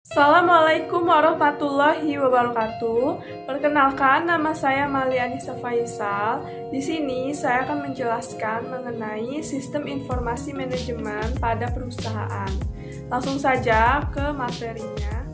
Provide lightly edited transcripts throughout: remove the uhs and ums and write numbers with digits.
Assalamualaikum warahmatullahi wabarakatuh. Perkenalkan, nama saya Malianisa Faisal. Di sini saya akan menjelaskan mengenai sistem informasi manajemen pada perusahaan. Langsung saja ke materinya.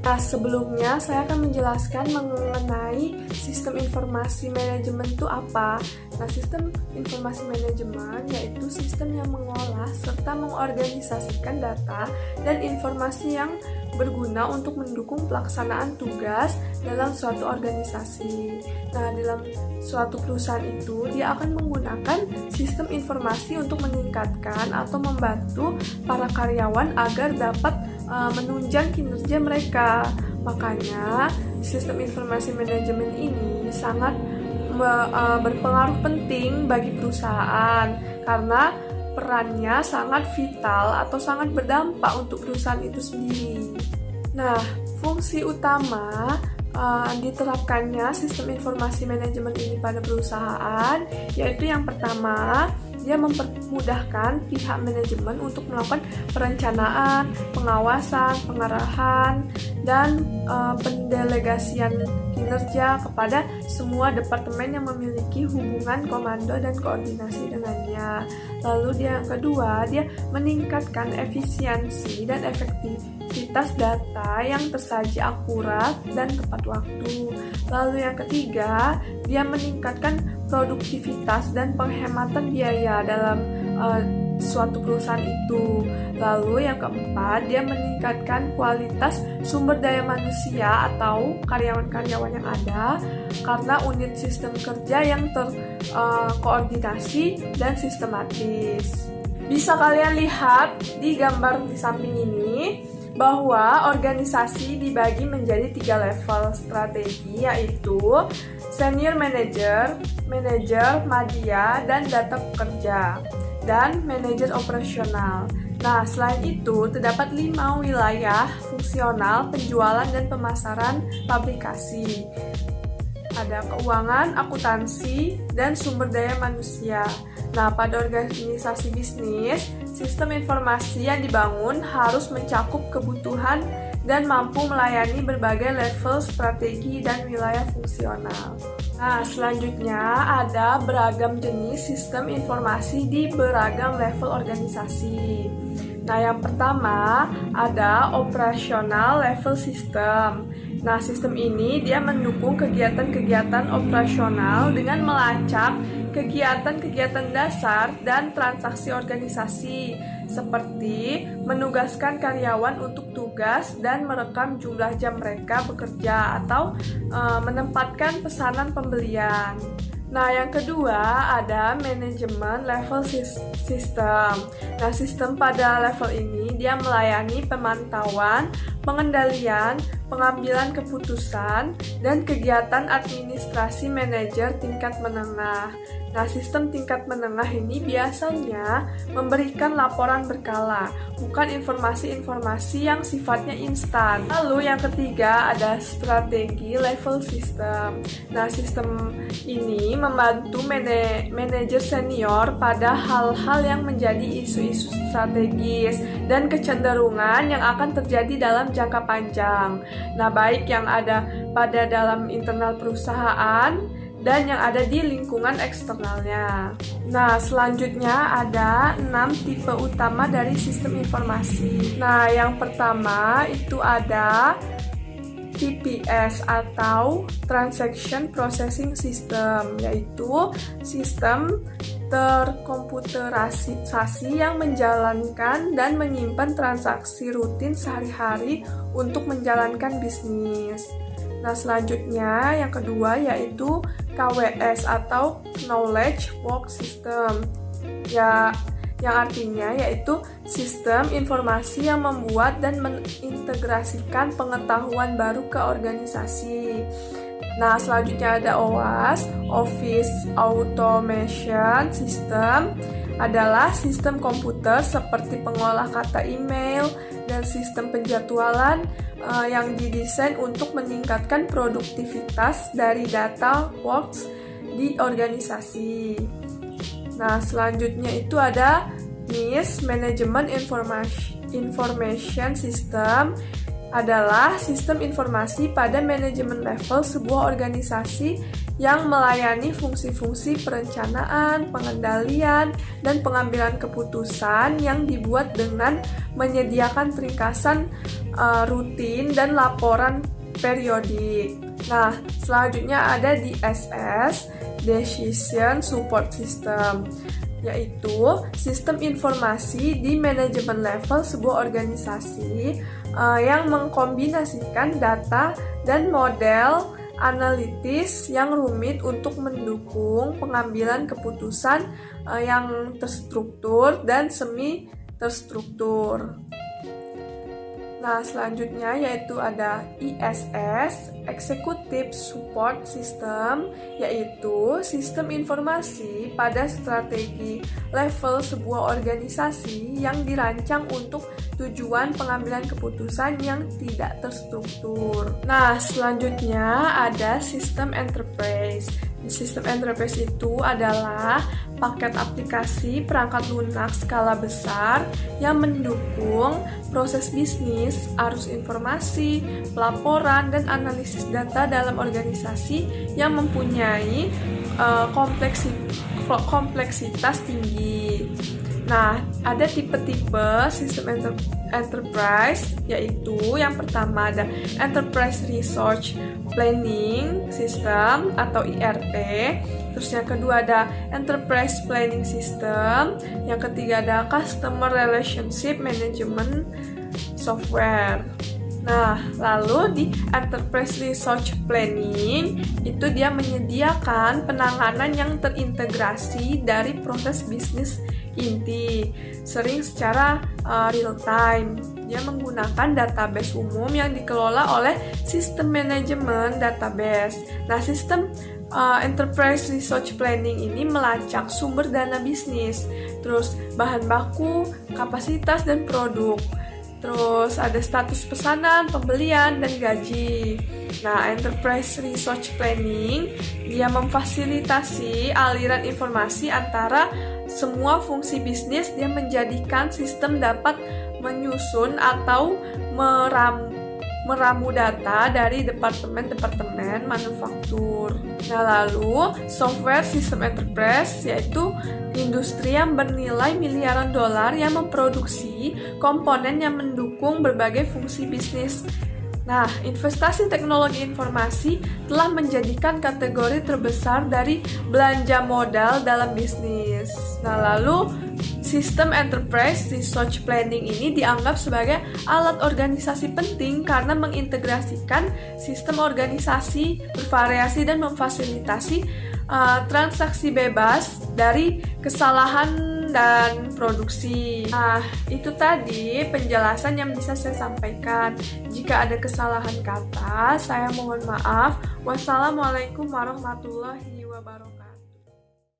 Nah, sebelumnya saya akan menjelaskan mengenai sistem informasi manajemen itu apa. Nah, sistem informasi manajemen yaitu sistem yang mengolah serta mengorganisasikan data dan informasi yang berguna untuk mendukung pelaksanaan tugas dalam suatu organisasi. Nah, dalam suatu perusahaan itu dia akan menggunakan sistem informasi untuk meningkatkan atau membantu para karyawan agar dapat menunjang kinerja mereka. Makanya sistem informasi manajemen ini sangat berpengaruh penting bagi perusahaan karena perannya sangat vital atau sangat berdampak untuk perusahaan itu sendiri. Nah, fungsi utama diterapkannya sistem informasi manajemen ini pada perusahaan yaitu yang pertama, dia mempermudahkan pihak manajemen untuk melakukan perencanaan, pengawasan, pengarahan, dan pendelegasian kinerja kepada semua departemen yang memiliki hubungan komando dan koordinasi dengannya. Lalu yang kedua, dia meningkatkan efisiensi dan efektivitas data yang tersaji akurat dan tepat waktu. Lalu yang ketiga, dia meningkatkan produktivitas dan penghematan biaya dalam suatu perusahaan itu. Lalu yang keempat, dia meningkatkan kualitas sumber daya manusia atau karyawan-karyawan yang ada karena unit sistem kerja yang terkoordinasi dan sistematis. Bisa kalian lihat di gambar di samping ini bahwa organisasi dibagi menjadi 3 level strategi, yaitu senior manager, manajer madya, dan data pekerja, dan manajer operasional. Nah, selain itu, terdapat 5 wilayah fungsional penjualan dan pemasaran aplikasi. Ada keuangan, akuntansi, dan sumber daya manusia. Nah, pada organisasi bisnis, sistem informasi yang dibangun harus mencakup kebutuhan dan mampu melayani berbagai level strategi dan wilayah fungsional. Nah, selanjutnya ada beragam jenis sistem informasi di beragam level organisasi. Nah, yang pertama ada operasional level system. Nah, sistem ini dia mendukung kegiatan-kegiatan operasional dengan melacak kegiatan-kegiatan dasar dan transaksi organisasi, seperti menugaskan karyawan untuk tugas dan merekam jumlah jam mereka bekerja atau menempatkan pesanan pembelian. Nah, yang kedua ada manajemen level system. Nah, sistem pada level ini dia melayani pemantauan, pengendalian, pengambilan keputusan, dan kegiatan administrasi manajer tingkat menengah. Nah, sistem tingkat menengah ini biasanya memberikan laporan berkala, bukan informasi-informasi yang sifatnya instan. Lalu yang ketiga ada strategi level system. Nah, sistem ini membantu manajer senior pada hal-hal yang menjadi isu-isu strategis dan kecenderungan yang akan terjadi dalam jangka panjang. Nah, baik yang ada pada dalam internal perusahaan dan yang ada di lingkungan eksternalnya. Nah, selanjutnya ada 6 tipe utama dari sistem informasi. Nah, yang pertama itu ada TPS atau Transaction Processing System, yaitu sistem terkomputerisasi yang menjalankan dan menyimpan transaksi rutin sehari-hari untuk menjalankan bisnis. Nah, selanjutnya yang kedua yaitu KWS atau Knowledge Work System. Ya, yang artinya yaitu sistem informasi yang membuat dan mengintegrasikan pengetahuan baru ke organisasi. Nah, selanjutnya ada OAS, Office Automation System, adalah sistem komputer seperti pengolah kata email dan sistem penjadwalan yang didesain untuk meningkatkan produktivitas dari data works di organisasi. Nah, selanjutnya itu ada MIS, Management Information System adalah sistem informasi pada manajemen level sebuah organisasi yang melayani fungsi-fungsi perencanaan, pengendalian, dan pengambilan keputusan yang dibuat dengan menyediakan ringkasan rutin dan laporan periodik. Nah, selanjutnya ada DSS, Decision Support System, yaitu sistem informasi di manajemen level sebuah organisasi yang mengkombinasikan data dan model analitis yang rumit untuk mendukung pengambilan keputusan yang terstruktur dan semi terstruktur. Nah, selanjutnya yaitu ada ISS, Executive Support System, yaitu sistem informasi pada strategi level sebuah organisasi yang dirancang untuk tujuan pengambilan keputusan yang tidak terstruktur. Nah, selanjutnya ada sistem enterprise. Sistem enterprise itu adalah paket aplikasi perangkat lunak skala besar yang mendukung proses bisnis, arus informasi, pelaporan, dan analisis data dalam organisasi yang mempunyai kompleksitas tinggi. Nah, ada tipe-tipe sistem enterprise, yaitu yang pertama ada Enterprise Resource Planning System atau ERP. Terus yang kedua ada Enterprise Planning System. Yang ketiga ada Customer Relationship Management Software. Nah, lalu di Enterprise Resource Planning itu dia menyediakan penanganan yang terintegrasi dari proses bisnis inti, sering secara real time. Dia menggunakan database umum yang dikelola oleh sistem manajemen database. Nah, sistem Enterprise Resource Planning ini melacak sumber dana bisnis, terus bahan baku, kapasitas, dan produk. Terus ada status pesanan, pembelian, dan gaji. Nah, Enterprise Resource Planning dia memfasilitasi aliran informasi antara semua fungsi bisnis. Dia menjadikan sistem dapat menyusun atau meramu data dari departemen-departemen manufaktur. Nah, lalu software sistem enterprise yaitu industri yang bernilai miliaran dolar yang memproduksi komponen yang mendukung berbagai fungsi bisnis. Nah, investasi teknologi informasi telah menjadikan kategori terbesar dari belanja modal dalam bisnis. Nah, lalu sistem Enterprise Resource Planning ini dianggap sebagai alat organisasi penting karena mengintegrasikan sistem organisasi bervariasi dan memfasilitasi transaksi bebas dari kesalahan dan produksi. Nah, itu tadi penjelasan yang bisa saya sampaikan. Jika ada kesalahan kata, saya mohon maaf. Wassalamualaikum warahmatullahi wabarakatuh.